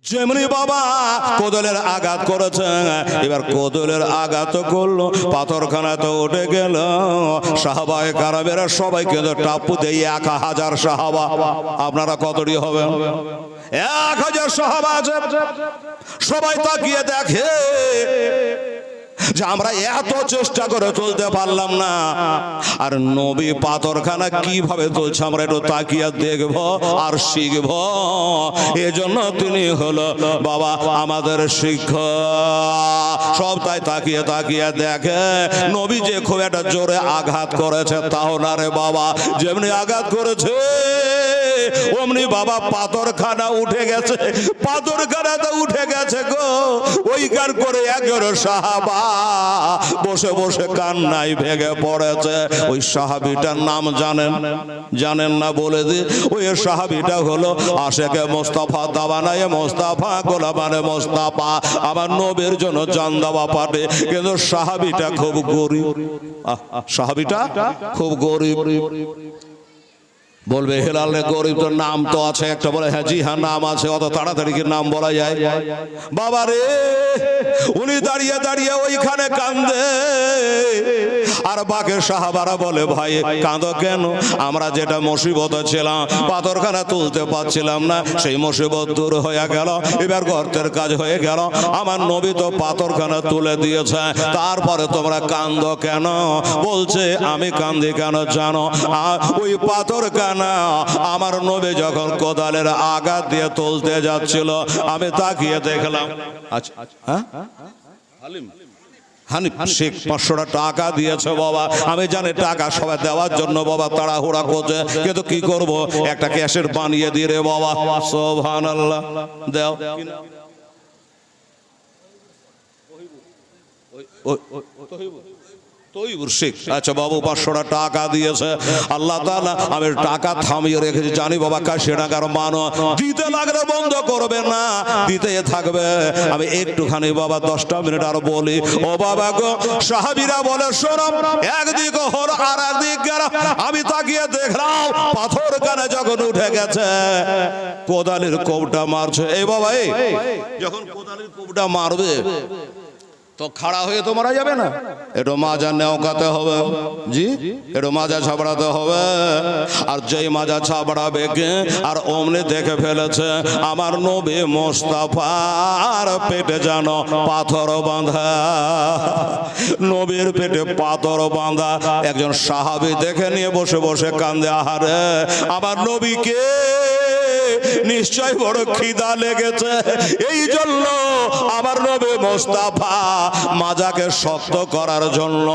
যেমনি বাবা কোদলের আঘাত করেছে, এবার কোদলের আঘাত করলো, পাথরখানাতে উঠে গেল। সাহাবায়ে কারামেরা সবাই কিন্তু টাপ্পু দিয়ে 1000 সাহাবা। আপনারা কতটি হবেন? 1000 সাহাবা আছে। সবাই তাকিয়ে দেখে যে আমরা এত চেষ্টা করে চলতে পারলাম না, আর নবী পাথরখানা কিভাবে চলছে আমরা একটু তাকিয়ে দেখব আর শিখব। এজন্য তিনি হলো বাবা আমাদের শিক্ষক। সব তাই তাকিয়ে তাকিয়ে দেখে নবী যে খুব একটা জোরে আঘাত করেছে তাও না রে বাবা। যেমনি আঘাত করেছে অমনি বাবা পাথরখানা উঠে গেছে, পাথরখানাতে উঠে গেছে গো। ওইখান করে একজন সাহাবা বসে বসে কান্নায় ভেঙে পড়েছে। ওই সাহাবীটার নাম জানেন? জানেন না? বলে দি। ওই সাহাবীটা হলো আশেকে মোস্তফা, দাওয়ানায়ে মোস্তফা, গোলামানে মোস্তফা, আমার নবীর জন্য জান দেওয়া পাঠে। কিন্তু সাহাবীটা খুব গরিব। সাহাবীটা খুব গরিব। বলবে হেলাল গরিব, তো নাম তো আছে একটা। বলে হ্যাঁ জি হ্যাঁ নাম আছে, অত তাড়াতাড়ি কি নাম বলা যায়? বাবা রে, উনি দাঁড়িয়ে দাঁড়িয়ে ওইখানে কান্দে, আর বাকি সাহাবারা বলে ভাই কাঁদো কেন? আমরা যেটা মুসিবতে ছিলাম, পাথরখানা তুলতে পারছিলাম না, সেই মুসিবত দূর হয়ে গেল, এবার গর্তের কাজ হয়ে গেল। আমার নবী তো পাথরখানা তুলে দিয়েছে, তারপরে তোমরা কান্দো কেন? বলছে আমি কান্দি কেন জানো? ওই পাথরখানা আমার নবী যখন কোদালের আঘাত দিয়ে তুলতে যাচ্ছিল, আমি তাকিয়ে দেখলাম। আচ্ছা হ্যাঁ, হানিফ শেখ 500 টাকা দিয়েছে বাবা। আমি জানি টাকা সবাই দেওয়ার জন্য বাবা তাড়াহুড়া করছে, কিন্তু কি করব, একটা ক্যাশেট বানিয়ে দিয়ে রে বাবা। সুবহানাল্লাহ। দাও আচ্ছা বাবু 500 টাকা দিয়েছে। আল্লাহ তাআলা আমি টাকা থামিয়ে রেখেছি, জানি বাবা কাশি টাকার মান দিতে লাগলে বন্ধ করবে না, দিতে থাকবে। আমি একটুখানি বাবা 10টা মিনিট আর বলি। ও বাবা গো, সাহাবীরা বলে শোনো, একদিক হলো আর একদিক গেল। আমি তাকিয়ে দেখলাম পাথর কানে যখন উঠে গেছে, কোদালের কোপটা মারছে। এই বাবা এই যখন কোদালের কোপটা মারবে তো খাড়া হয়ে তো মারা যাবে না, একটু মাজা নেওকাতে হবে। জি, একটু মাজা ছাবড়াতে হবে। আর যেই মাজা ছাবড়াবে কে, আর অমনি দেখে ফেলেছে আমার নবী মোস্তফার পেটে যেন পাথর বাঁধা। নবীর পেটে পাথর বাঁধা। একজন সাহাবী দেখে নিয়ে বসে বসে কান্দে, আহারে আমার নবীকে নিশ্চয় বড় খিদা লেগেছে, এই জন্য আমার নবী মোস্তফা মাজাকে শক্ত করার জন্য,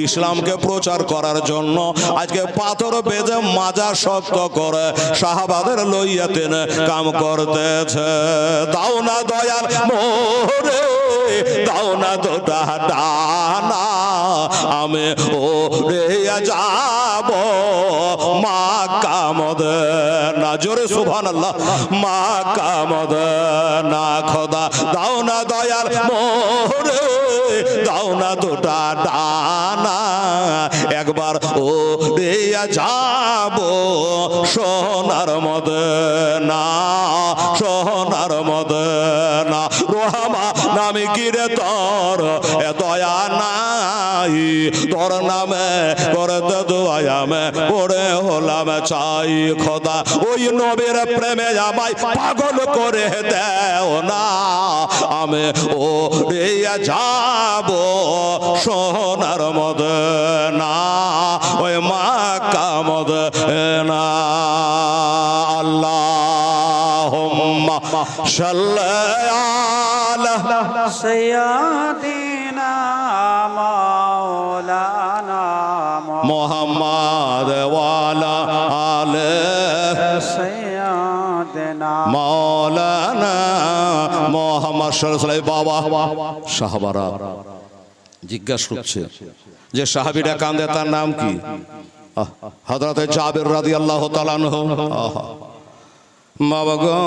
ইসলামকে প্রচার করার জন্য আজকে পাথর বেঁধে মাজা শক্ত করে সাহাবাদের লইয়া তিনি কাম করতেছে। দাও না দয়াল মোরে, দাও না দুটা ডানা, আমি ওরে যাব মক্কা মদিনা। জোরে সুবহানাল্লাহ। Mecca Medina. খোদা দাও না দয়াল মোরে, দাও না দুটা ডানা, একবার ওরে যাব সোনার মদিনা, সোনার মদিনা। রহমা নামে কিরে তোর দয়া নাই, তোর নামে করতে দোয়া আমি পড়ে হলাম চাই। খোদা ওই নবীর প্রেমে আমায় পাগল করে দেও না, আমি ও রে যাব সোনার মদিনা, ওই মক্কা মদিনা। আল্লাহুম্মা সাল্লি আলা সাইয়্যিদিনা মাওলানা মুহাম্মদ ওয়া আলা আলি সাইয়্যিদিনা মাওলানা মুহাম্মদ সাল্লাল্লাহু আলাইহি। বাবা সাহাবারা জিজ্ঞাসা করছে যে সাহাবীটা কান্দে তার নাম কি? হযরত জাবের রাদিয়াল্লাহু তাআলা আনহু। বাবা গো,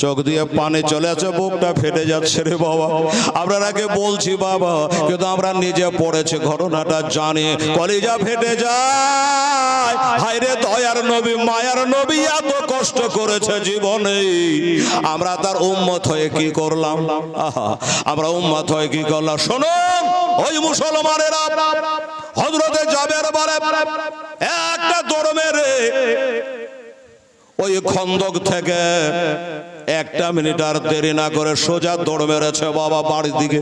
চোখ দিয়ে পানি চলে আছে, বুকটা ফেটে যাচ্ছে রে বাবা। আপনারাকে বলছি বাবা, কিন্তু আমরা নিজে পড়েছি, ঘটনাটা জানি, কলিজা ফেটে যায়। হায় রে দয়ার নবী, মায়ার নবী এত কষ্ট করেছে জীবনে, আমরা তার উম্মত হয়ে কি করলাম? আমরা উম্মত হয়ে কি করলাম? শুনুন, ওই মুসলমানেরা হযরতে জাবের বলে একটা দৌড় মেরে ওই খন্দক থেকে 1 মিনিট আর দেরি না করে সোজা দৌড় মেরেছে বাবা বাড়ির দিকে।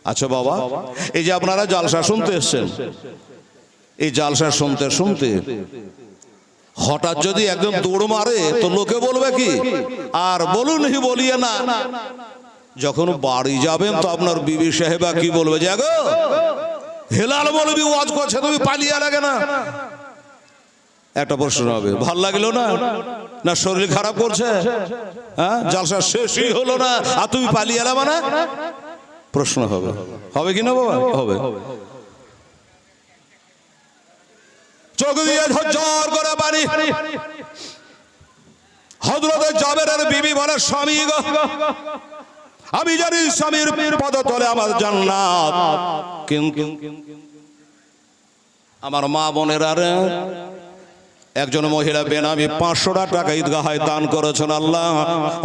আচ্ছা বাবা, এই যে আপনারা জালসা শুনতে এসছেন, এই জালসা শুনতে শুনতে হঠাৎ যদি একদম দৌড় মারে তো লোকে বলবে কি? আর বলুন হি বলিয়ে না, যখন বাড়ি যাবেন তো আপনার বিবি সাহেবা কি বলবে? যে গো হেলাল বলবি ওয়াজ করছে, তুমি পালিয়ে লাগে না? একটা প্রশ্ন হবে, ভাল লাগলো না? না শরীর খারাপ করছে? হ্যাঁ, জালসা শেষই হলো না আর তুমি পালিয়ে এলা মানে? প্রশ্ন হবে, হবে কি না বাবা? হবে। চোখ দিয়ে ঝরঝর করে পানি। হযরতে জাবেরের বিবি বলে, স্বামী গো, আমি জানি স্বামীর পদতলে আমার জান্নাত, কিন্তু আমার মা বোনেরা রে, একজন মহিলা বেনামি 500 টাকা ঈদগাহে দান করেছেন। আল্লাহ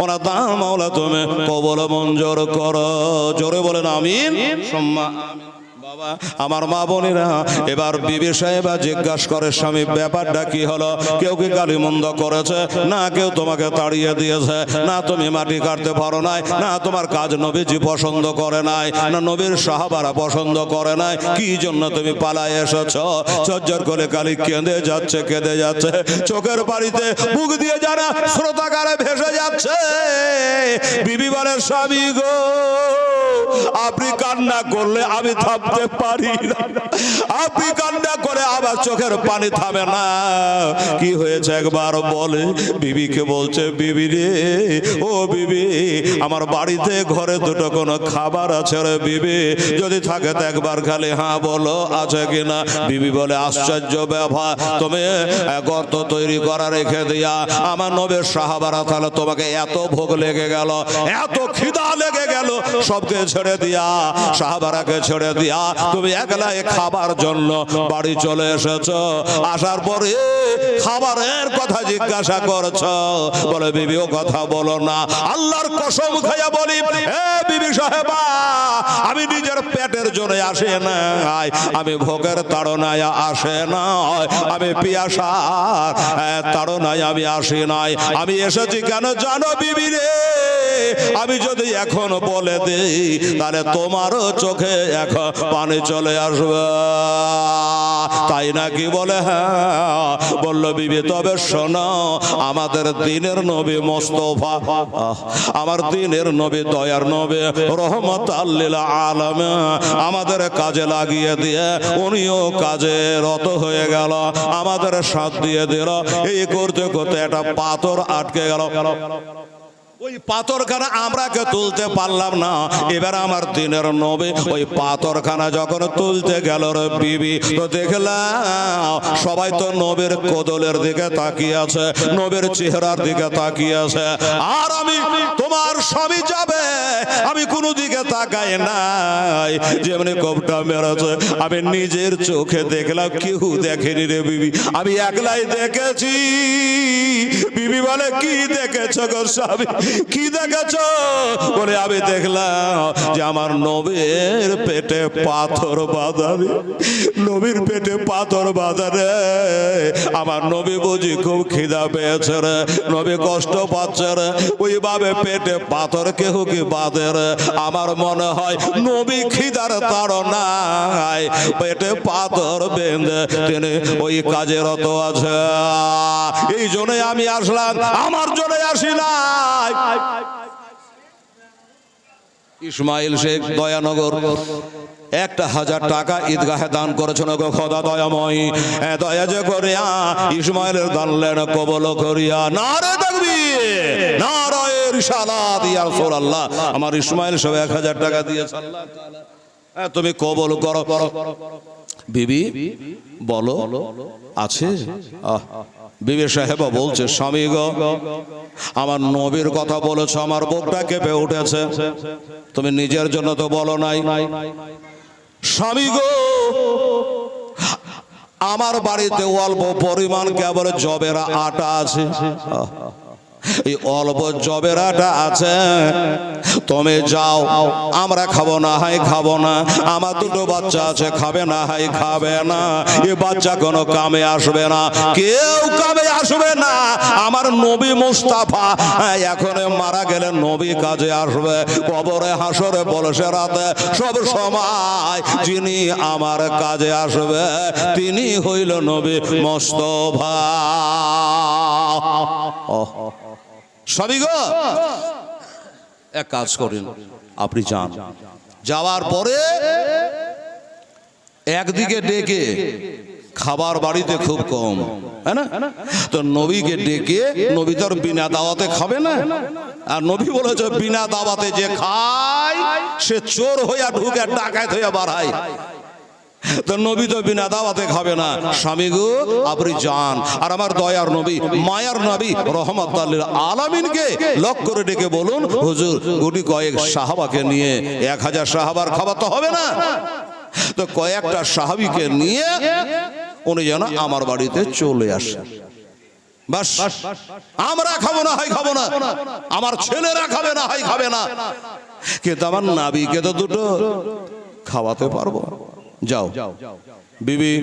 ওনার দান মাওলা তুমি কবুল মঞ্জুর করো। জোরে বলেন আমিন। সুম্মা আমিন। বাবা, আমার মা বোনেরা, এবার বিবি সাহেবা জিজ্ঞাসা করে, স্বামী ব্যাপারটা কি হলো? কেউ কি গালিমন্দ করেছে? না কেউ তোমাকে তাড়িয়ে দিয়েছে? না তুমি মাটি কাটতে পারো নাই? না তোমার কাজ নবীজি পছন্দ করে নাই? না নবীর সাহাবারা পছন্দ করে নাই? কি জন্য তুমি পালায় এসেছো? চজ্জর করে কালি কেঁদে যাচ্ছে, কেঁদে যাচ্ছে, চোখের পানিতে বুক দিয়ে যারা স্রোতাকারে ভেসে যাচ্ছে। বিবি বলে, স্বামী গো, আপনি কান্না করলে আমি থামতে পারি না, আপনি কান্না করে আবার চোখের পানি থামে না। কি হয়েছে একবার বলে? বিবিকে বলছে, বিবি রে, ও বিবি, আমার বাড়িতে ঘরে দুটো কোনো খাবার আছে রে বিবি, যদি থাকে তো একবার খালি হ্যাঁ বলো, আছে কিনা? বিবি বলে, আশ্চর্য ব্যাপার, তুমি গর্ত তৈরি করা রেখে দিয়া আমার নবীর সাহাবারা, তাহলে তোমাকে এত ভোগ লেগে গেল, এত খিদা লেগে গেল, সবকে ছেড়ে দিয়া, সাহাবারাকে ছেড়ে দিয়া তুমি একলাই খাবার জন্য বাড়ি চলে এসেছো। আসার পরে খাবারের কথা জিজ্ঞাসা করছো, বলে বিবি ও কথা বলো না, আল্লাহর কসম খাইয়া বলি, এ বিবি সাহেবা, আমি নিজের পেটের জন্য আসে নাই, আমি ভোগের তাড়নায় আসে নাই, আমি পিয়াসার তাড়নায় আমি আসি নাই। আমি এসেছি কেন জানো বিবি রে? আমি যদি এখন বলে দেই তাহলে তোমারও চোখে এখন পানি চলে আসবে, তাই নাকি? বলে হ্যাঁ। বলল বিবি, তবে শোনো, আমাদের দিনের নবী মোস্তফা, আমার দিনের নবী, দয়ার নবী, রহমাতাল লিল আলামিন, আমাদের কাজে লাগিয়ে দিয়ে উনিও কাজে রত হয়ে গেল, আমাদের সাথ দিয়ে দিল। এই করতে করতে একটা পাথর আটকে গেল। ওই পাথরখানা আমরা কে তুলতে পারলাম না। এবার আমার দিনের নবী ওই পাথরখানা যখন তুলতে গেল রে বিবি, তো দেখলাম সবাই তো নবীর কোদলের দিকে তাকিয়ে আছে, নবীর চেহারার দিকে তাকিয়ে আছে, আর আমি তোমার স্বামী যাবে, আমি কোনো দিকে তাকাই নাই। যেমনি কোপটা মেরেছে আমি নিজের চোখে দেখলাম, কেউ দেখেনি রে বিবি, আমি একলাই দেখেছি। বিবি বলে, কি দেখেছো গো স্বামী, কি দেখেছো? বলে, আমি দেখলাম যে আমার নবীর পেটে পাথর বাঁধা, নবীর পেটে পাথর বাঁধা রে। আমার নবী বুঝি খুব খিদা পেয়েছে রে, নবী কষ্ট পাচ্ছে রে, ওইভাবে পেটে পাথর কেউ কি বাঁধে রে? আমার মনে হয় নবী খিদার তাড়নায় পেটে পাথর বেঁধে তিনি ওই কাজে রত আছে। এই জন্যই আমি আসলাম, আমার জন্য আসি নাই। ইসমাইল শেখ দয়ানগর 1000 টাকা ঈদগাহে দান করেছেন। গো খোদা দয়াময়, দয়া যে করিয়া ইসমাইলের দান লেন কবল করিয়া। নারে তাকবীর, নারে রিসালাত, ইয়া রাসূলুল্লাহ। আমার ইসমাইল সব 1000 টাকা দিয়েছে আল্লাহ তাআলা, তুমি কবল করো। বিবি বলো আছে? বিবি সাহেবা বলছে, স্বামী গো, আমার নবীর কথা বলেছ, আমার বুকটা কেঁপে উঠেছে, তুমি নিজের জন্য তো বলো নাই। স্বামী গো, আমার বাড়িতে অল্প পরিমাণ কেবল জবের আটা আছে, এই অল্প জবের আটা আছে, তুমি যাও, আমরা খাবো না হয় খাবো না, আমার দুটো বাচ্চা আছে, খাবে না হয় খাবে না, এ বাচ্চা কোনো কামে আসবে না, কেউ কামে আসবে না, আমার নবী মুস্তাফা এখন মারা গেলে নবী কাজে আসবে, কবরে হাসরে বলসে রাতে সব সময় যিনি আমার কাজে আসবে তিনি হইল নবী মুস্তাফা। স্বামী গো, এক কাজ করেন, আপনি যান, যাওয়ার পরে একদিকে ডেকে, খাবার বাড়িতে খুব কম, হ্যাঁ না, তো নবীকে ডেকে, নবী তো বিনা দাওয়াতে খাবে না, আর নবী বলেছে বিনা দাওয়াতে যে খায় সে চোর হইয়া ঢুকে ডাকাত হইয়া বাড়ায়, তো নবী তো বিনা দাওয়াতে খাবে না। স্বামী গো, আপনি যান, আর আমার দয়ার নবী মায়ার নবী রহমাতুল লিল আলামিনকে লক করে ডেকে বলুন, হুজুর গুটি কয়েক সাহাবাকে নিয়ে 1000 সাহাবার খাবার তো হবে না, তো কয়েকটা সাহাবীকে নিয়ে উনি যেন আমার বাড়িতে চলে আসে, বাস, আমরা খাবো না হয় খাবো না, আমার ছেলেরা খাবে না হয় খাবে না, কিন্তু আমার নবীকে তো দুটো খাওয়াতে পারবো। যাও বিবি,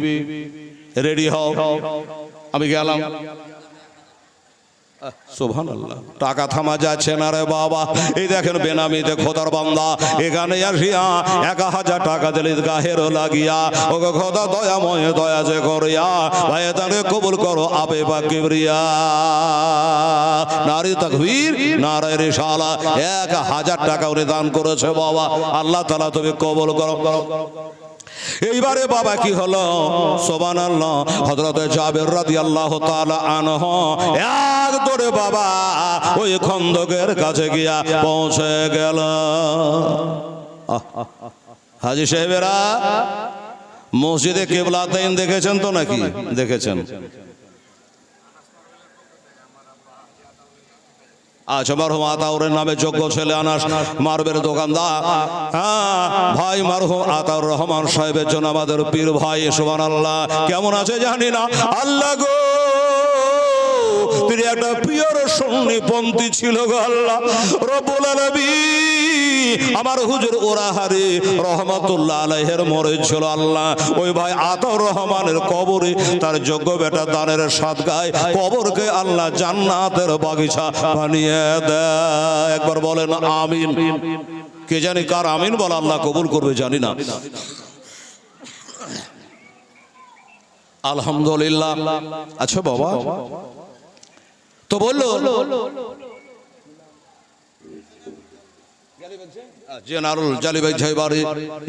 রেডি হও, আমি গেলাম। সুবহানাল্লাহ, টাকা থামা যাচ্ছে না রে বাবা, এই দেখেন বেনামিতে খোদার বান্দা এখানে আসিয়া 1000 টাকা দিলে গাহের লাগিয়া, ওগো খোদা দয়াময় দয়া যে করিয়া ভাই তাকে কবুল করো, আবে বা কিবরিয়া, নারী তাকবীর, নারে রিসালা, 1000 টাকা উনি দান করেছে বাবা, আল্লাহ তাআলা তুমি কবুল করো। এইবারে বাবা কি হলো, সুবহানাল্লাহ, হযরত জাবের রাদিয়াল্লাহু তাআলা আনহু এক দৌড়ে বাবা ওই খন্দকের কাছে গিয়া পৌঁছে গেল। হাজী সাহেবেরা মসজিদে কিবলাতাইন দেখেছেন তো নাকি? দেখেছেন? আচ্ছা, মারহুম আতাউরের নামে যোগ্য ছেলে আনাস মার্বের দোকানদার, হ্যাঁ ভাই মারহুম আতাউর রহমান সাহেবের জন্য আমাদের পীর ভাই, সুবহানাল্লাহ, কেমন আছে জানি না, আল্লাহ গো তিনি একটা পিওর সুন্নিপন্থী ছিল গো আল্লাহ রব্বুল আলামিন, আমার হুজুর ওরাহারি রহমাতুল্লাহ আলাইহির মরিদ ছিল আল্লাহ, ওই ভাই আতাউর রহমানের কবরে তার যোগ্য বেটা দানের সাদগায় কবরকে আল্লাহ জান্নাতের বাগিচা বানিয়ে দেয়। একবার বলেন আমিন। কে জানি কার আমিন বলে আল্লাহ কবুল করবে জানি না। আলহামদুলিল্লাহ। আচ্ছা বাবা, তো বললো জেনারেল জালিবাই ঝাইবাড়ি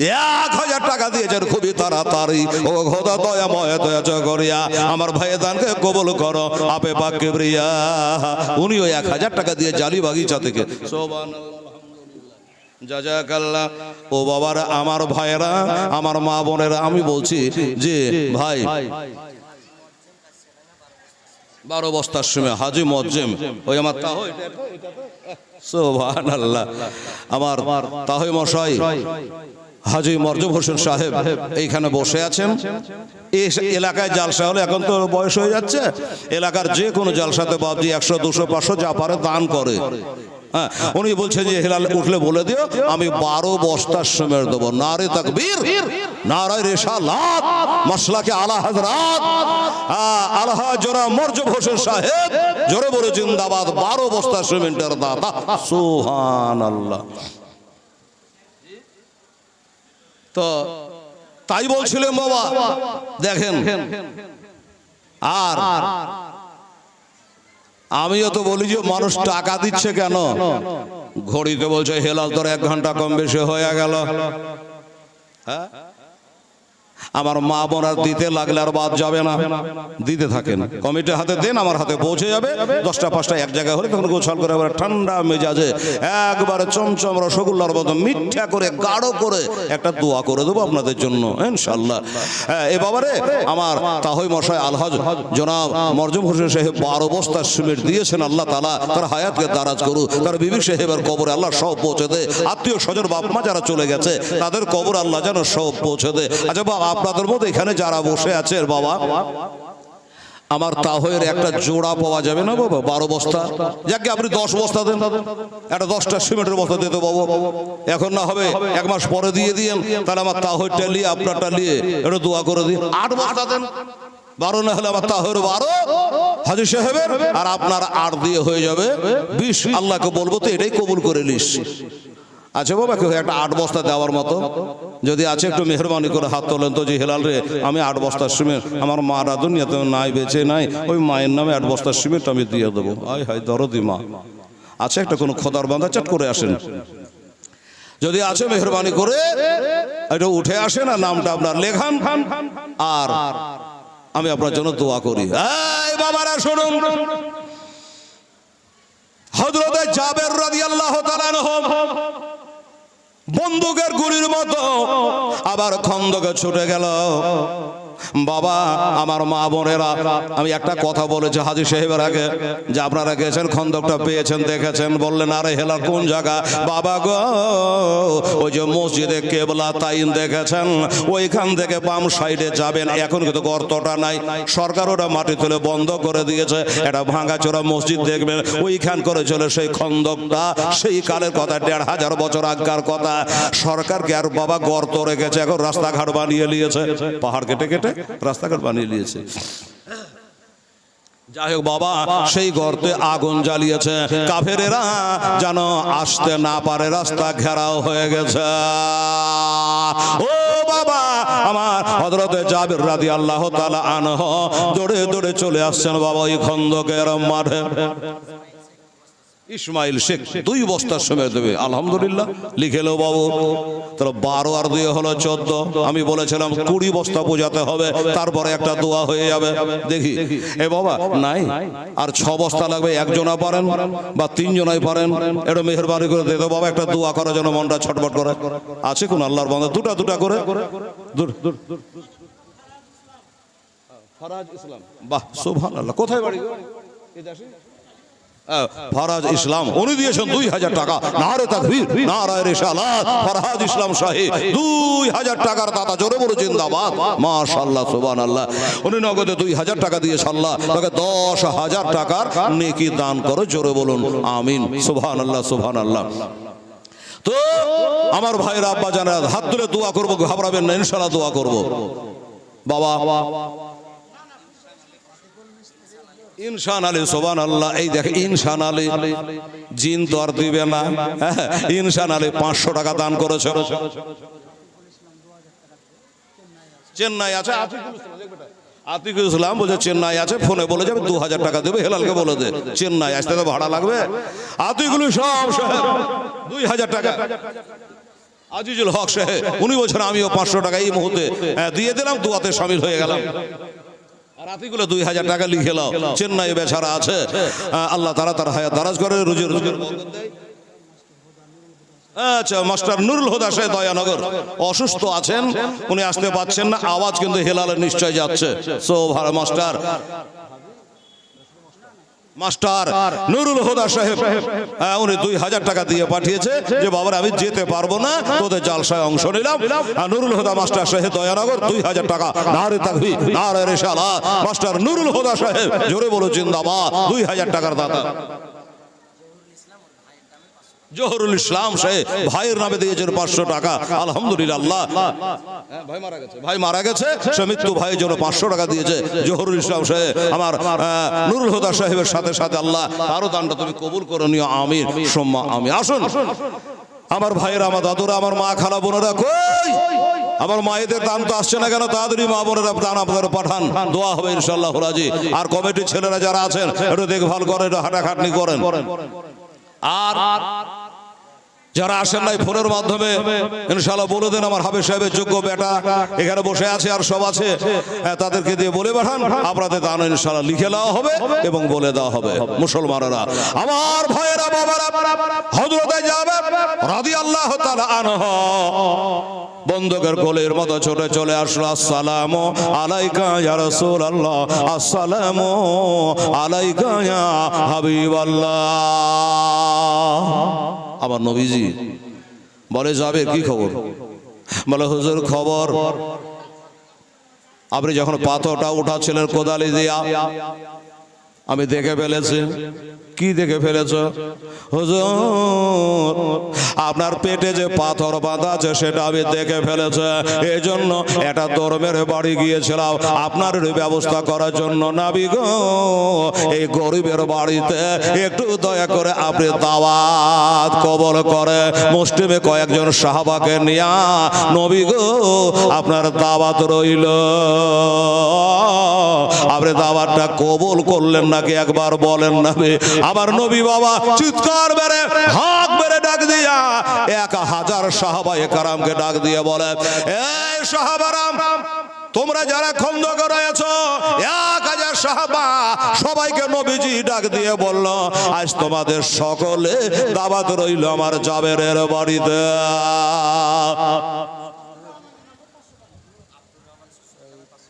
1000 টাকা দিয়েছেন খুবই তাড়াতাড়ি, ও খোদা দয়াময় দয়া করিয়া আমার ভাই দানকে কবুল করো, আপে পাক কিবরিয়া, উনি ওই 1000 টাকা দিয়ে জালি বাগিচা থেকে, সুবহানাল্লাহ, জাযাকাল্লাহ। ও বাবারা, আমার ভাইয়েরা, আমার মা বোনেরা, আমি বলছি যে ভাই 12 বস্তার সময় হাজী মুয়াজ্জিম, ওই আমার তাহই, সুবহানাল্লাহ, আমার তাহই মশাই হাজী মুয়াজ্জিম হোসেন সাহেব এইখানে বসে আছেন। এই এলাকায় জালসা হলে, এখন তো বয়স হয়ে যাচ্ছে, এলাকার যে কোনো জালসাতে বাবজি 100 200 500 যা পারে দান করে। হ্যাঁ, উনি বলছে যে হেলাল উঠলে বলে দিও আমি 12 বস্তার সময় দেবো। নারে তাকবীর, নারে রিসালাত, মাসলাকে আলা হযরত আলহাজ জনাব মুয়াজ্জিম হোসেন সাহেব জোরে বলে জিন্দাবাদ, 12 বস্তা সিমেন্টের দাতা, সুবহানাল্লাহ। তো তাই বলছিলেন বাবা, দেখেন, আর আমিও তো বলি যে মানুষ টাকা দিচ্ছে কেন, ঘড়িতে বলছে হেলাল তোর 1 ঘন্টা কম বেশি হয়ে গেল, হ্যাঁ আমার মা বোনার দিতে লাগলে আর বাদ যাবে না, দিতে থাকেন। কমিটির হাতে দেন, আমার হাতে পৌঁছে যাবে। 10টা 5টা এক জায়গায় হলে তখন গোছাল করে আবার ঠান্ডা মেজাজে একবারে চমচম রসগোল্লার মতো মিঠা করে গাঢ় করে একটা দোয়া করে দেবো আপনাদের জন্য ইনশাআল্লাহ। এ বাবারে, আমার তাহই মশাই আলহাজ জনাব মরজুম হোসেন সাহেব 12 বস্তা সিমেন্ট দিয়েছেন। আল্লাহ তাআলা তার হায়াতকে দারাজ করুক, তার বিবি সাহেবের কবরে আল্লাহ সব পৌঁছে দে। আত্মীয় স্বজন বাপ মা যারা চলে গেছে তাদের কবর আল্লাহ যেন সব পৌঁছে দে। আচ্ছা বাবা, আপনাদের মধ্যে এখানে যারা বসে আছে বাবা, আমার তাহয়ের একটা জোড়া পাওয়া যাবে না বাবা? 12 বস্তা, যাকে আপনি 10 বস্তা দেন, একটা 10টা সিমেন্টের বস্তা দিতে বাবু। এখন না হবে 1 মাস পরে দিয়ে দিন, তাহলে আমার তাহয়টা নিয়ে আপনারটা নিয়ে একটু দোয়া করে দিন। 8 বস্তা দেন, 12 না হলে আমার তাহয়ের 12 হাজী সাহেবের, আর আপনার 8 দিয়ে হয়ে যাবে 20। আল্লাহকে বলবো তো এটাই কবুল করে নিস। আচ্ছা বাবা, কেউ একটা 8 বস্তা দেওয়ার মতো যদি আছে একটু মেহরবানি করে হাত তোলেন তো। যে হেলাল রে, আমি 8 বস্তার সিমেন্ট, আমার মারা দুনিয়াতে নাই, বেঁচে নাই, ওই মায়ের নামে 8 বস্তার সিমেন্ট আমি দিয়ে দেবো। আয় হায় দরদি মা। আচ্ছা, একটা কোনো খোদার বান্দা চট করে আসেন, যদি আছে মেহরবানি করে এটা উঠে আসেন আর নামটা আপনার লেখান, আর আমি আপনার জন্য দোয়া করি। এই বাবারা শুনুন, হযরত জাবের রাদিয়াল্লাহু তাআলা আনহু বন্দুকের গুলির মতো আবার খন্দকে ছুটে গেল। বাবা, আমার মা বোনেরা, আমি একটা কথা বলেছি হাজী সাহেবের আগে, যে আপনারা গেছেন খন্দকটা পেয়েছেন, দেখেছেন, বললেন আরে হেলা কোন জায়গা? বাবা গো, ওই যে মসজিদে কেবলা তাইন দেখেছেন, ওইখান থেকে বাম সাইডে যাবেন। এখন কিন্তু গর্তটা নাই, সরকার ওটা মাটি তুলে বন্ধ করে দিয়েছে। এটা ভাঙাচোরা মসজিদ দেখবেন, ওইখান করে চলে সেই খন্দকটা। সেই কালের কথা, 1500 বছর আগকার কথা। সরকারকে আর বাবা গর্ত রেখেছে, এখন রাস্তাঘাট বানিয়ে নিয়েছে, পাহাড় কেটে কেটে রাস্তাঘাট বানিয়ে নিয়েছে। যাই হোক বাবা, সেই গর্তে আগুন জ্বালিয়েছে, কাফেরেরা যেন আসতে না পারে, রাস্তা ঘেরাও হয়ে গেছে। ও বাবা, আমার হযরত জাবের রাদিয়াল্লাহু তাআলা আনহু দৌড়ে দৌড়ে চলে আসছেন বাবা ওই খন্দকের মাঠে। ইসমাইল শেখ 2 বস্তার সময় দেবে, আলহামদুলিল্লাহ লিখে লো বাবু। তাহলে 12 আর 2 হলো 14। আমি বলেছিলাম 20 বস্তা বোঝাতে হবে, তারপরে একটা দোয়া হয়ে যাবে। দেখি এ বাবা নাই, আর 6 বস্তা লাগবে। একজনা পারেন বা 3 জনাই পারেন, এটা মেহেরবানি করে দিতে বাবা, একটা দোয়া করার জন্য মনটা ছটফট করে। আছে কোন আল্লাহর বান্দা? দুটা করে দূর দূর। ফরাজ ইসলাম, বাহ সুবহানাল্লাহ। কোথায় বাড়ি? ফরাজ ইসলাম, উনি দিয়েছেন 2000 টাকা। নারে তাকবীর, নারে রিসালাত। ফরাজ ইসলাম সাহেব 2000 টাকার দাতা, জোরে বলো জিন্দাবাদ। মাশাআল্লাহ, সুবহানাল্লাহ। উনি নগদে 2000 টাকা দিয়ে আল্লাহ তাকে 10,000 টাকার নেকি দান করো, জোরে বলুন আমিন। সুবহানাল্লাহ, সুবহানাল্লাহ। তো আমার ভাইরা, আব্বা জানেন, হাত তুলে দোয়া করবো, ঘাবড়াবেন না, ইনশাআল্লাহ দোয়া করব বাবা। ইনসান আলী, সুবহানাল্লাহ। এই দেখে ইনসান আলী, জিন তো আর দিবে না। ইনসান আলী 500 টাকা দান করেছে। চেন্নাই আছে আতিকুল ইসলাম, বলছে চেন্নাই আছে, ফোনে বলে যাবে 2000 টাকা দেবে। হেলালকে বলে দে, চেন্নাই আসতে তো ভাড়া লাগবে। আতিকুল ইসলাম 2000 টাকা। আজিজুল হক সাহেব, উনি বলছেন আমিও 500 টাকা এই মুহূর্তে দিয়ে দিলাম, দোয়াতে শামিল হয়ে গেলাম। রাতিগুলো 2000 টাকা লিখে লাও। চেন্নাই বেচারা আছে, আল্লাহ তাআলা তার হায়াত দারাজ করে, রুজি রোজগার বরকত দেয়। আচ্ছা, মাস্টার নুরুল হুদা সাহেব দয়ানগর অসুস্থ আছেন, উনি আসতে পাচ্ছেন না, আওয়াজ কিন্তু হেলালে নিশ্চয় যাচ্ছে। সো ভালো মাস্টার নুরুল হুদা সাহেব, উনি 2000 টাকা দিয়ে পাঠিয়েছে যে বাবার আমি যেতে পারবো না, তোদের জালসায় অংশ নিলাম। নুরুল হুদা মাস্টার সাহেব দয়ানগর 2000 টাকা। নারে তাকবীর, নারে রিসালাত। মাস্টার নুরুল হুদা সাহেব, জোরে বলো জিন্দাবাদ। 2000 টাকার দাতা। জহরুল ইসলাম সাহেব ভাইয়ের নামে দিয়েছেন 500 টাকা, আলহামদুলিল্লাহ। ভাই মারা গেছে, সে মৃত্যু ভাইয়ের জন্য 500 টাকা দিয়েছে জহরুল ইসলাম সাহেব। আমার নুরুল হুদা সাহেবের সাথে সাথে আল্লাহ তারও দানটা তুমি কবুল করে নিও, আমিন সুম্মা আমিন। আসুন আমার ভাইয়েরা, আমার দাদুরা, আমার মা খালা বোনেরা, কই আমার মায়েদের দান তো আসছে না কেন? তাড়াতাড়ি মা বোনেরা দান আপনারা পাঠান, দোয়া হবে ইনশাআল্লাহ রাজি। আর কমিটির ছেলেরা যারা আছেন একটু দেখভাল করেন, একটু হাঁটাখাটনি করেন। আর যারা আসেন নাই ফোনের মাধ্যমে ইনশাআল্লাহ বলে দেন, আমার হাফেজ সাহেবের যোগ্য বেটা এখানে বসে আছে আর সব আছে, তাদেরকে দিয়ে বলে পাঠান, আপনাদের দান ইনশাআল্লাহ লিখে দেওয়া হবে এবং বলে দেওয়া হবে। মুসলমানেরা, আমার ভাইয়েরা, বাবারা, হযরত জাবের রাদিয়াল্লাহু তাআলা আনহু বন্দুকের গোলের মতো ছোটে চলে আসলো। আসসালামু আলাইকা ইয়া রাসূলুল্লাহ, আসসালামু আলাইকা ইয়া হাবিবাল্লাহ। আমার নবীজি বলে, যাবে কি খবর? বলে, হুজুর খবর, আপনি যখন পাথরটা উঠাচ্ছিলেন কোদালি দিয়া, আমি দেখে ফেলেছি। কি দেখে ফেলেছ? হুজুর, আপনার পেটে যে পাথর বাঁধা আছে সেটা আমি দেখে ফেলেছি। এই জন্য একটা ধর্মের বাড়ি গিয়েছিলাম আপনার ব্যবস্থা করার জন্য। নবী গো, এই গরিবের বাড়িতে একটু দয়া করে আপনি দাওয়াত কবুল করে মুসলিমে কয়েকজন সাহাবাকে নিয়া নবী গো আপনার দাওয়াত রইল। আপনি দাওয়াতটা কবুল করলেন নাকি একবার বলেন না? আমার নবী বাবা চিৎকার মেরে হাত মেরে ডাক দিয়া 1000 সাহাবায়ে কেরামকে ডাক দিয়ে বলে, এই সাহাবারাম, তোমরা যারা খন্দকে রয়েছো 1000 সাহাবা, সবাইকে নবীজি ডাক দিয়ে বলল, আজ তোমাদের সকলে দাওয়াত রইল আমার জাবেরের বাড়িতে।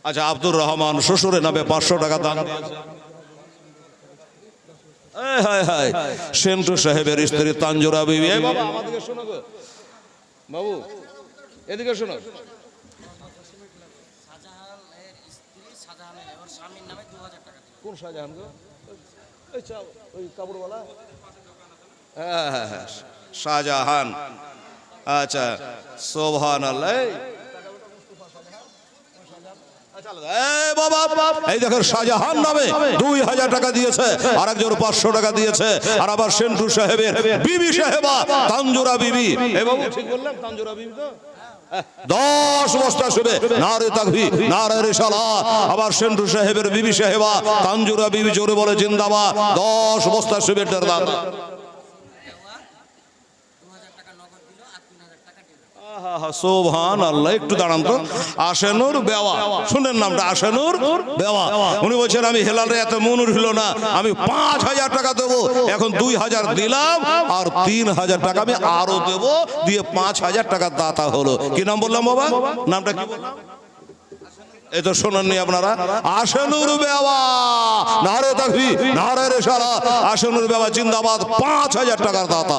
আচ্ছা, আব্দুর রহমান শ্বশুরের নামে 500 টাকা দান দিয়েছে। সেন্টু সাহেবের স্ত্রী তানজুরা বিবি। বাবা আমাদেরকে শোনো গো, বাবু এদিকে শোনো। কোন শাহজাহান গো? ওই কাপড়ওয়ালা? হ্যাঁ, শাহজাহান। আচ্ছা, সুবহানাল্লাহ। এই দেখেন, শাহজাহান নামে 2000 টাকা দিয়েছে, আর একজন 500 টাকা দিয়েছে। আর আবার সেন্টু সাহেবের বিবি সাহেবা তানজুরা বিবি। ঠিক বললাম? তানজুরা বিবি তো 10 বস্তা শুবে নারে তাকবীর, নারে রিসালাত। আবার সেন্টু সাহেবের বিবি সাহেবা তানজুরা বিবি জোরে বলে জিন্দাবাদ। 10 বস্তা শুবের দাদা। সুবহানাল্লাহ। একটু দাঁড়ান তো। আশেনুর বেওয়া, শুনেন নামটা, আশেনুর বেওয়া। উনি বলছেন, আমি হেলালে এত মনুর হলো না, আমি 5000 টাকা দেবো। এখন 2000 দিলাম, আর 3000 টাকা আমি আরো দেবো, দিয়ে 5000 টাকা দাতা হলো। কি নাম বললাম বাবা? নামটা কি বললাম? এই তো শোনেননি আপনারা? আশেনুর বেওয়া, নারে তাকবীর, নারে রিসালাত। আশেনুর বেওয়া জিন্দাবাদ, 5000 টাকার দাতা।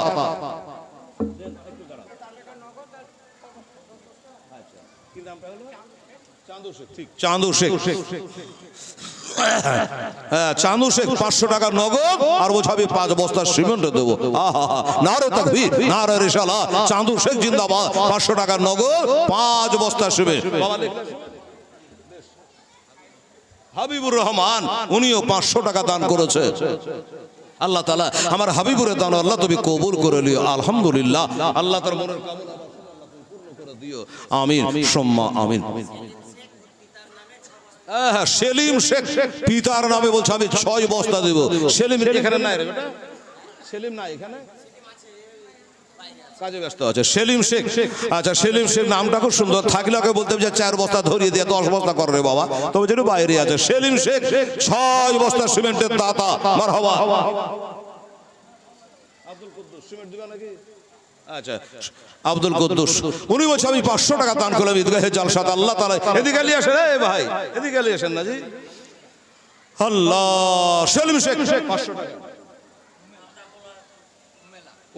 চান্দু শেখ। হ্যাঁ, চান্দু শেখ 500 টাকা নগদ, আর বলছে আমি 5 বস্তা সিমেন্ট দেবো। নারে তাকবীর, নারে রিসালাত। চান্দু শেখ জিন্দাবাদ, 500 টাকা নগদ, 5 বস্তা সিমেন্ট। হাবিবুর রহমান, উনিও 500 টাকা দান করেছে। আল্লাহ তাআলা আমার হাবিবুরের দান আল্লাহ তুমি কবুল করে নিও। আলহামদুলিল্লাহ। আল্লাহ তার মনের কামনা পূর্ণ করে দিও। আমিন সুম্মা আমিন। সেলিম শেখ পিতার নামে বলছে, আমি 6 বস্তা দেব। সেলিম এখানে নাই রে বেটা, সেলিম নাই এখানে, কাজে ব্যস্ত আছে। সেলিম শেখ। আচ্ছা, সেলিম শেখ নামটা খুব সুন্দর, থাকলে ওকে বলতে যে 4 বস্তা ধরিয়ে দিয়ে 10 বস্তা করে রে বাবা, তবে যেন বাইরে আছে। সেলিম শেখ 6 বস্তা সিমেন্টের দাতা। মারহাবা। আব্দুল কুদ্দুস সিমেন্ট দিবা নাকি? আচ্ছা, আব্দুল কুদ্দুস উনি বলছে, আমি 500 টাকা দান করলাম ঈদগাহে জালসাত। আল্লাহ তাআলা এদিকে এলি আসেন, এই ভাই এদিকে এলি আসেন না জি। আল্লাহ। সেলিম শেখ 500 টাকা।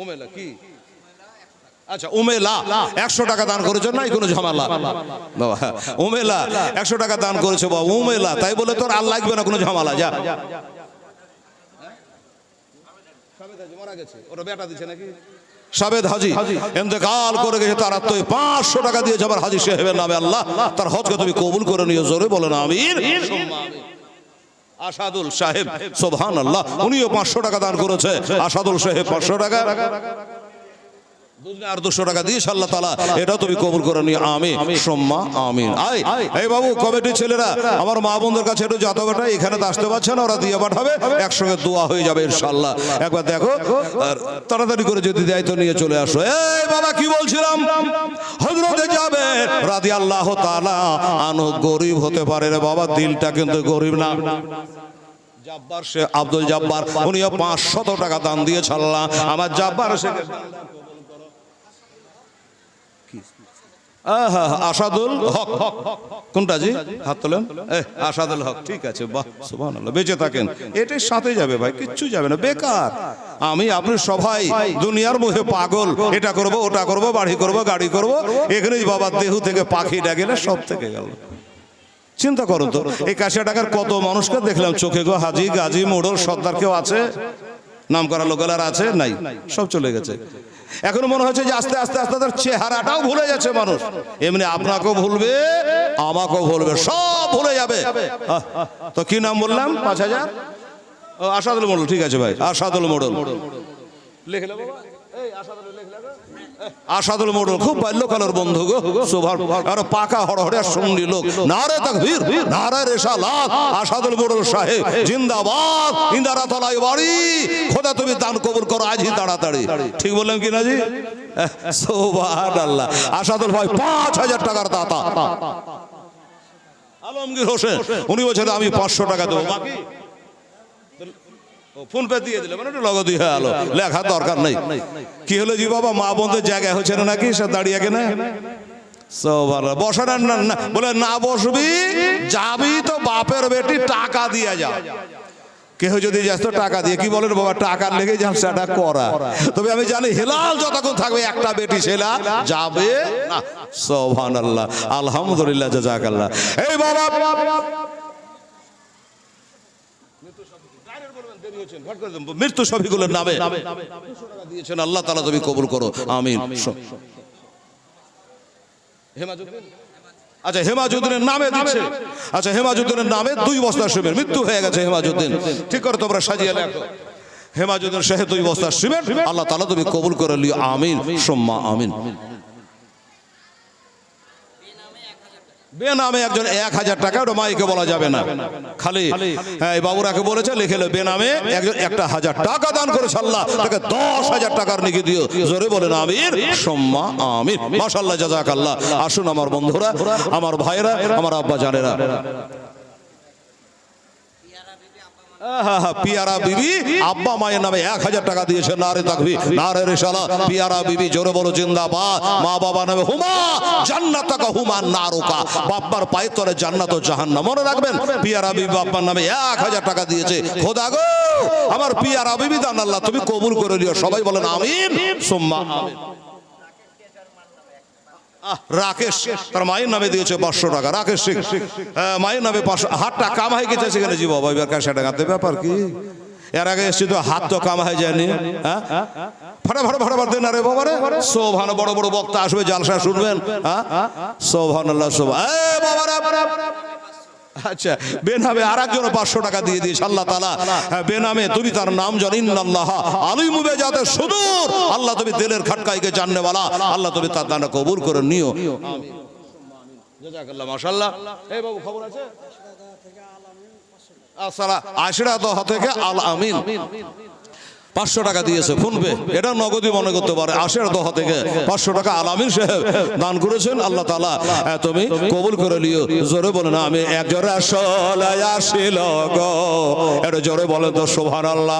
উমেলা কি? আচ্ছা, উমেলা 100 টাকা দান করেছে। নাই কোনো ঝামেলা বাবা। উমেলা 100 টাকা দান করেছে বাবা। উমেলা, তাই বলে তোর আর লাগবে না কোনো ঝামেলা। যা। মারা গেছে, ওরা বেটা দিচ্ছে নাকি? সাবেদ হাজি ইন্তেকাল করে গেছে, তার তো 500 টাকা দিয়েছে আমার হাজি সাহেবের নামে। আল্লাহ তার হজকে তুমি কবুল করে নিও। জোরে বলেন আমিন। আসাদুল সাহেব, সুবহানাল্লাহ, উনিও 500 টাকা দান করেছে। আসাদুল সাহেব 500 টাকা। আর 200 টাকা দিয়েছ আল্লাহ তাআলা, এটা তুমি কবুল করে নিও, আমিন সুম্মা আমিন। এই বাবু কমিটির ছেলেরা আমার মা বোনদের কাছে একটু যত বেটা এখানে তো আসতে পারছে না, ওরা দিয়ে পাঠাবে, একসঙ্গে দোয়া হয়ে যাবে ইনশাআল্লাহ। একবার দেখো আর তাড়াতাড়ি করে যদি দেয় তো নিয়ে চলে আসো। এই বাবা কি বলছিলাম, হযরত জাবের রাদিয়াল্লাহু তাআলা আনহু গরীব হতে পারে রে বাবা, দিলটা কিন্তু গরীব না। জাব্বার সে আব্দুল জাব্বার, উনিও 500 টাকা দান দিয়েছে আল্লাহ আমার জাব্বার সে আসাদুল হক। কোনটা জি? হাত তোলেন। আসাদুল হক, ঠিক আছে, বাহ সুবহানাল্লাহ, বেঁচে থাকেন, এটাই সাথে যাবে ভাই, কিচ্ছু যাবে না বেকার। আমি আপনি সবাই দুনিয়ার মুখে পাগল, এটা করব ওটা করব, বাড়ি করব গাড়ি করব, এখানেই বাবা দেহু থেকে পাখি ডাকিলে সব থেকে গেল। চিন্তা করো তো, এই 80 টাকার কত মানুষকে দেখলাম চোখে গো, হাজি গাজী মোড়ল সর্দার কেউ আছে? নাম করা লোকের আছে? নাই, সব চলে গেছে। এখন মনে হচ্ছে যে আস্তে আস্তে আস্তে তার চেহারাটাও ভুলে যাচ্ছে মানুষ। এমনি আপনাকেও ভুলবে, আমাকেও ভুলবে, সব ভুলে যাবে। তো কি নাম বললাম? 5000 আসাদুল মোড়ল, ঠিক আছে ভাই, আসাদুল মোড়ল লিখে নেবো। আসাদুল মোড়ল খুব বাল্যকালের বন্ধু গো, সুভার আর পাকা হড়হড়ে শুনলি লোক, নারে তাকবীর নারে রিসালাত, আসাদুল মোড়ল সাহেব জিন্দাবাদ, ইন্দারা তলায় বাড়ি, খোদা তুমি দান কবুল করো আজই তাড়াতাড়ি। ঠিক বললাম কি না জি? সুবহানাল্লাহ। আসাদুল ভাই 5000 টাকার দাতা। আলমগীর হোসেন উনি বলছেন আমি 500 টাকা দেবো, বাকি ফোন পে দিয়ে দিলে মানে লগত দিয়ে আলো, লেখা দরকার নেই। কি হলো জি বাবা, মা বোনদের জায়গায় হচ্ছে না নাকি? সে দাঁড়িয়ে কেন বসে না, বলে না বসবি, যাবি তো বাপের বেটি টাকা দিয়ে যা। কেউ যদি যাস তো টাকা দিয়ে, কি বলেন বাবা, টাকার লেগে সেটা করা। তবে আমি জানি হেলাল যতক্ষণ থাকবে একটা বেটি সেলা যাবে না। সুবহানাল্লাহ, আলহামদুলিল্লাহ, জাযাকাল্লাহ। এই বাবা মৃত্যু সফিকুলের নামে দিয়েছেন আল্লাহ তাআলা, তুমি কবুল করো, আমিন। আচ্ছা হেমাজুদ্দিনের নামে দিচ্ছে, আচ্ছা হেমাজুদ্দিনের নামে 2 বস্তা সিমেন্ট, মৃত্যু হয়ে গেছে হেমাজুদ্দিন, ঠিক করে তোমরা সাজিয়ে লেখো। হেমাজুদ্দিন সাহেব 2 বস্তা সিমেন্ট, আল্লাহ তাআলা তুমি কবুল করে লিও, আমিন সুম্মা আমিন। বেনামে একজন 1000 টাকা, ওটা মাইকে বলা যাবে না, খালি এই বাবুরাকে বলেছে লিখে লো, বেনামে একজন 1000 টাকা দান করেছে আল্লাহ তাকে 10000 টাকার নেকি দিও, জোরে বলেন আমিন সুম্মা আমিন। মাশাআল্লাহ, জাযাকাল্লাহ। আসুন আমার বন্ধুরা, আমার ভাইরা, আমার আব্বা জানেরা, পিয়ারা বিবি আব্বা মায়ের নামে 1000 টাকা দিয়েছে, নারে তাকবীর নারে রিসালাত। পিয়ারা বিবি জোরে বলো জিন্দাবাদ। মা বাবা নামে হুমা জান্নাতাকা হুমা নারুকা, বাবার পায়ের তলে জান্নাত ও জাহান্নাম। মনে রাখবেন, পিয়ারা বিবি বাবার নামে 1000 টাকা দিয়েছে। খোদা গো আমার পিয়ারা বিবি দান আল্লাহ তুমি কবুল করে নিও, সবাই বলেন আমিন সুম্মা আমিন। রাকেশ তার মায়ের নামে দিয়েছে 500 টাকা, রাকেশ সিং মায়ের নামে 500। হাতটা কাম হয়ে গেছে সেখানে জি বাবা, এবার 100 টাকা দেবে, ব্যাপার কি? এর আগে এসছি তো হাত তো কাম হয়ে যায়নি, হ্যাঁ ফাটাফাট দেন আরে বাবা রে। সোভান বড় বড় বক্তা আসবে, জালসা শুনবেন, হ্যাঁ সুবহানাল্লাহ বাবা। আচ্ছা বেনামে আরেকজন 500 টাকা দিয়ে দিয়েছে আল্লাহ তাআলা, বেনামে তুমি তার নাম জানো, ইন্নাল্লাহ আলিমু বিজাতি সুদূর, আল্লাহ তুমি দিলের খাটকাইকে জাননে वाला, আল্লাহ তুমি তার দান কবুল করে নিও, আমিন জাযাকাল্লাহ। মাশাআল্লাহ। এই বাবু খবর আছে? আসসালাম আশরা দহ থেকে আল আমিন 500 টাকা দিয়েছে, ফোন পে, এটা নগদই মনে করতে পারে। 80 থেকে 500 টাকা আলামিন সাহেব দান করেছেন, আল্লাহ তাআলা তুমি কবুল করে লিও, জোরে বলেন আমি। একজোড়ে আসলে আসিল গো, এটা জোরে বলেন তো সুবহানাল্লাহ।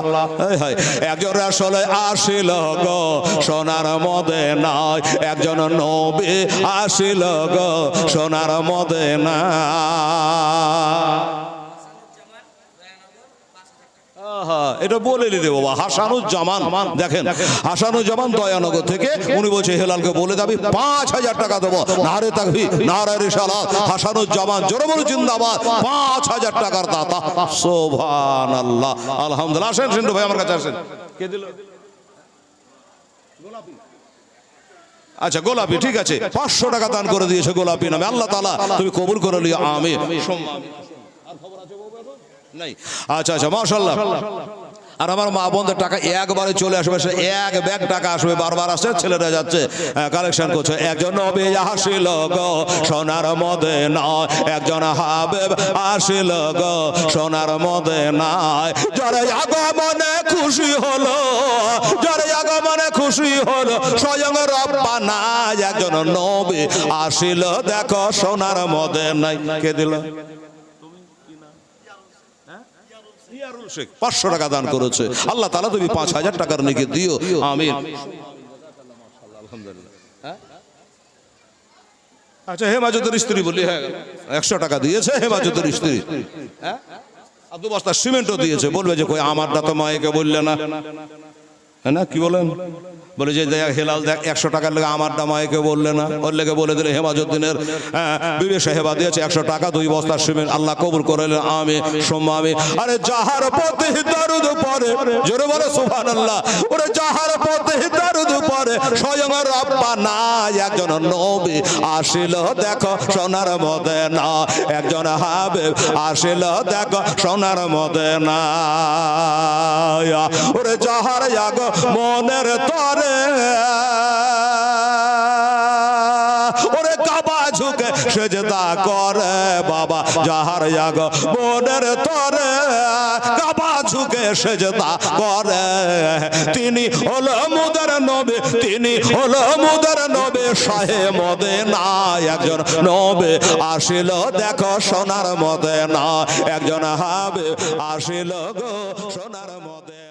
একজোড়ে আসলে আসিল গো সোনার মদিনায়, একজন নবী আসিল গো সোনার মদিনায়। এটা বলে দিতে বাবা, হাসানুজ্জামান, দেখেন হাসানুজ্জামান দয়ানগর থেকে, উনি বলছে হেলালকে বলে যাবি 5000 টাকা দেবো, নারে তাকবীর নারে রিসালাত। হাসানুজ্জামান জোরে বলো জিন্দাবাদ, 5000 টাকার দাতা, সুবহানাল্লাহ আলহামদুলিল্লাহ। আসেন সিন্ধু ভাই আমার কাছে আসেন। কে দিল? গোলাপি। আচ্ছা গোলাপি, ঠিক আছে, 500 টাকা দান করে দিয়েছে গোলাপি নামে, আল্লাহ তাআলা তুমি কবুল করে লিও, আমিন। আর খবর আছে নাই? আচ্ছা মাশাআল্লাহ। আর আমার মা বোনদের টাকা একবারে চলে আসবে, সে এক ব্যাগ টাকা আসবে, বারবার আসছে, ছেলেরা যাচ্ছে কালেকশন করছে। একজন নবী আসিল গো সোনার মদিনায়, একজন হাবিব আসিল গো সোনার মদিনায়, যারা আগমনে খুশি হলো, যারা আগমনে খুশি হলো স্বয়ং রব্বানা, একজন নবী আসিল দেখো সোনার মদিনায়। কে দিল? 500 টাকা দান করেছে। আল্লাহ তাআলা তুমি 5000 টাকার নেকি দিও, আমিন। আচ্ছা, হেমাজতের স্ত্রী বলি, হ্যাঁ 100 টাকা দিয়েছে হেমাজতের স্ত্রী, হ্যাঁ 2 বস্তা সিমেন্টও দিয়েছে। বলবে যে কই আমারটা তো মায়েকে বললে না, হ্যাঁ না, কি বলেন? বলে যে দেখ হেলাল, দেখ 100 টাকার লেগে আমারটা মায়েকে বললে না, ওর লেগে বলে দিলে হেমাজুদ্দিনের বিবি সাহেবা দিয়েছে 100 টাকা 2 বস্তা সিমেন্ট, আল্লাহ কবুল করে নিলেন, আমি সোম্মা আমি। আরে যাহার প্রতি দরুদ পড়ে, জোরে বলে সুবহানাল্লাহ, ওরে যাহার প্রতি দরুদ পড়ে স্বয়ং রব্বানা, একজন নবী আসিল দেখো সোনার মদিনা, একজন হাবিব আসিল দেখো সোনার মদিনা। ওরে যাহার জাগ মনের তরে, ওরে কাবা ঝুঁকে সেজদা করে বাবা, যাহার জাগ মনের তরে কাবা ঝুঁকে সেজদা করে, তিনি হলো মুদের নবী, তিনি হলো মুদের নবী শাহে মদিনা, একজন নবী আসিল দেখো সোনার মদিনা, একজন হাবিব আসিল গো সোনার মদিনা।